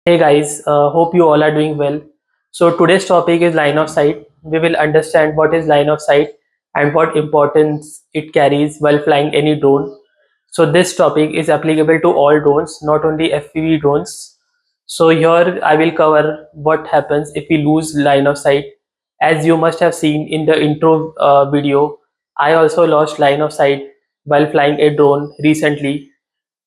Hey guys, hope you all are doing well. So today's topic is line of sight. We will understand what is line of sight and what importance it carries while flying any drone. So this topic is applicable to all drones, not only FPV drones. So here I will cover what happens if we lose line of sight. As you must have seen in the intro video, I also lost line of sight while flying a drone recently.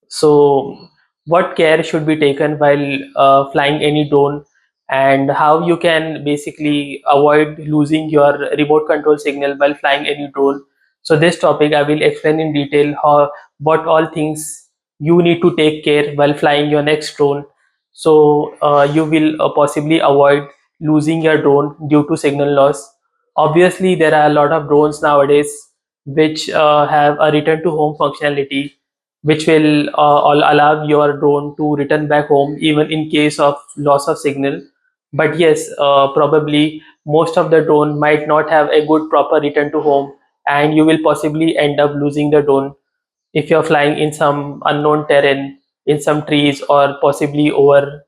So, what care should be taken while flying any drone, and how you can basically avoid losing your remote control signal while flying any drone? So, this topic I will explain in detail how what all things you need to take care while flying your next drone. So, you will possibly avoid losing your drone due to signal loss. Obviously, there are a lot of drones nowadays which have a return to home functionality, which will allow your drone to return back home even in case of loss of signal. But yes, probably most of the drone might not have a good proper return to home, and you will possibly end up losing the drone if you're flying in some unknown terrain, in some trees, or possibly over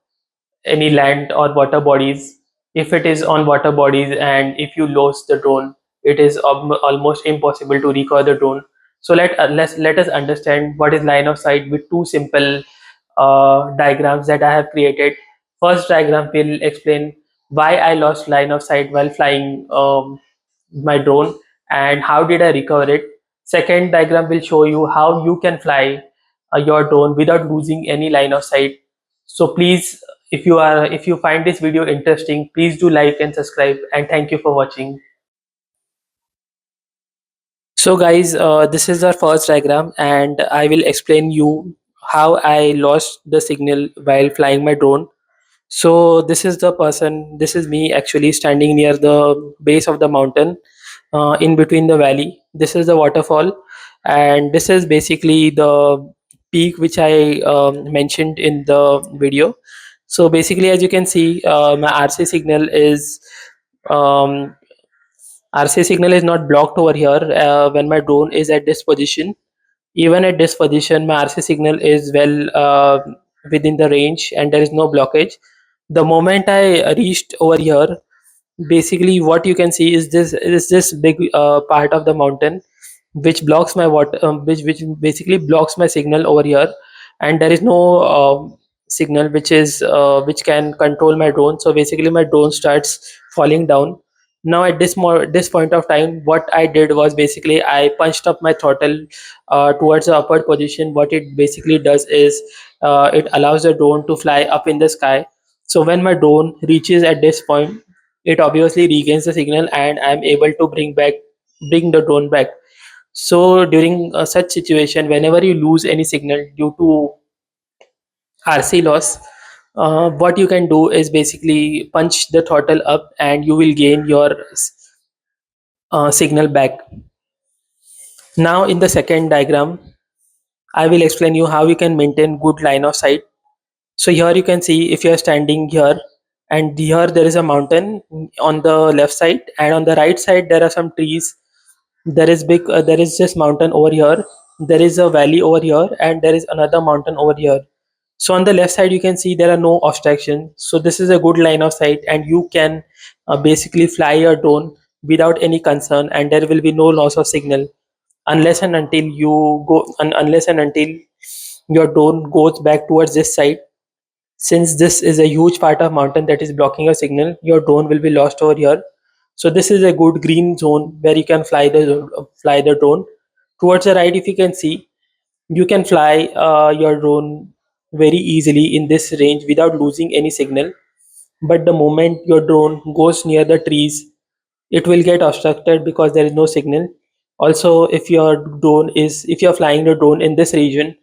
any land or water bodies. If it is on water bodies and if you lose the drone, it is almost impossible to recover the drone. So let us understand what is line of sight with two simple diagrams that I have created. First diagram will explain why I lost line of sight while flying my drone and how did I recover it. Second diagram will show you how you can fly your drone without losing any line of sight. So please, if you find this video interesting, please do like and subscribe, and thank you for watching. So guys, this is our first diagram and I will explain you how I lost the signal while flying my drone. So this is the person, this is me actually standing near the base of the mountain, in between the valley. This is the waterfall, and this is basically the peak which I mentioned in the video. So basically, as you can see, my RC signal is um, RC signal is not blocked over here when my drone is at this position. Even at this position, my RC signal is well within the range and there is no blockage. The moment I reached over here, basically what you can see is this big part of the mountain which blocks my water, which basically blocks my signal over here, and there is no signal which can control my drone. So basically my drone starts falling down. Now at this point of time, what I did was basically I punched up my throttle towards the upward position. What it basically does is it allows the drone to fly up in the sky. So when my drone reaches at this point, it obviously regains the signal and I'm able to bring the drone back. So during such situation, whenever you lose any signal due to RC loss, what you can do is basically punch the throttle up and you will gain your signal back. Now in the second diagram, I will explain you how you can maintain good line of sight. So here you can see, if you are standing here and here there is a mountain on the left side, and on the right side there are some trees. There is this mountain over here, there is a valley over here, and there is another mountain over here. So on the left side you can see there are no obstructions, so this is a good line of sight and you can basically fly your drone without any concern, and there will be no loss of signal unless and until unless and until your drone goes back towards this side. Since this is a huge part of mountain that is blocking your signal, your drone will be lost over here. So this is a good green zone where you can fly the drone. Towards the right, if you can see, you can fly your drone very easily in this range without losing any signal. But the moment your drone goes near the trees, it will get obstructed because there is no signal. Also, if you're flying the drone in this region,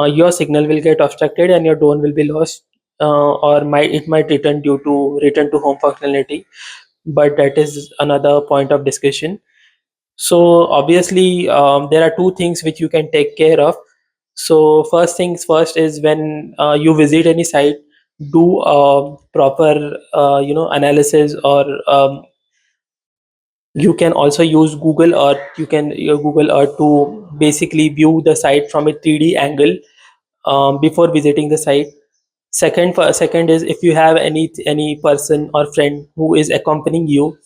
your signal will get obstructed and your drone will be lost, or might return due to return to home functionality, but that is another point of discussion. So obviously, there are two things which you can take care of. So first things first is, when you visit any site, do proper analysis, or you can also use Google Earth. You can use Google Earth to basically view the site from a 3D angle before visiting the site. Second is, if you have any person or friend who is accompanying you,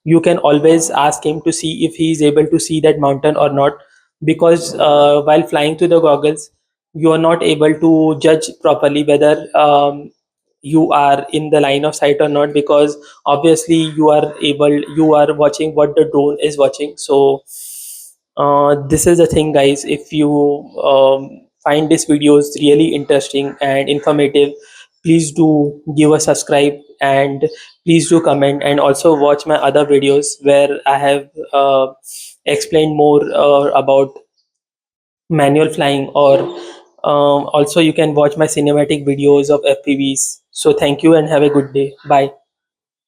you can always ask him to see if he is able to see that mountain or not, because while flying through the goggles, you are not able to judge properly whether you are in the line of sight or not, because obviously you are watching what the drone is watching. So this is the thing, guys. If you find this videos really interesting and informative, please do give a subscribe, and please do comment, and also watch my other videos where I have explained more about manual flying, or also you can watch my cinematic videos of FPVs. So thank you and have a good day. Bye.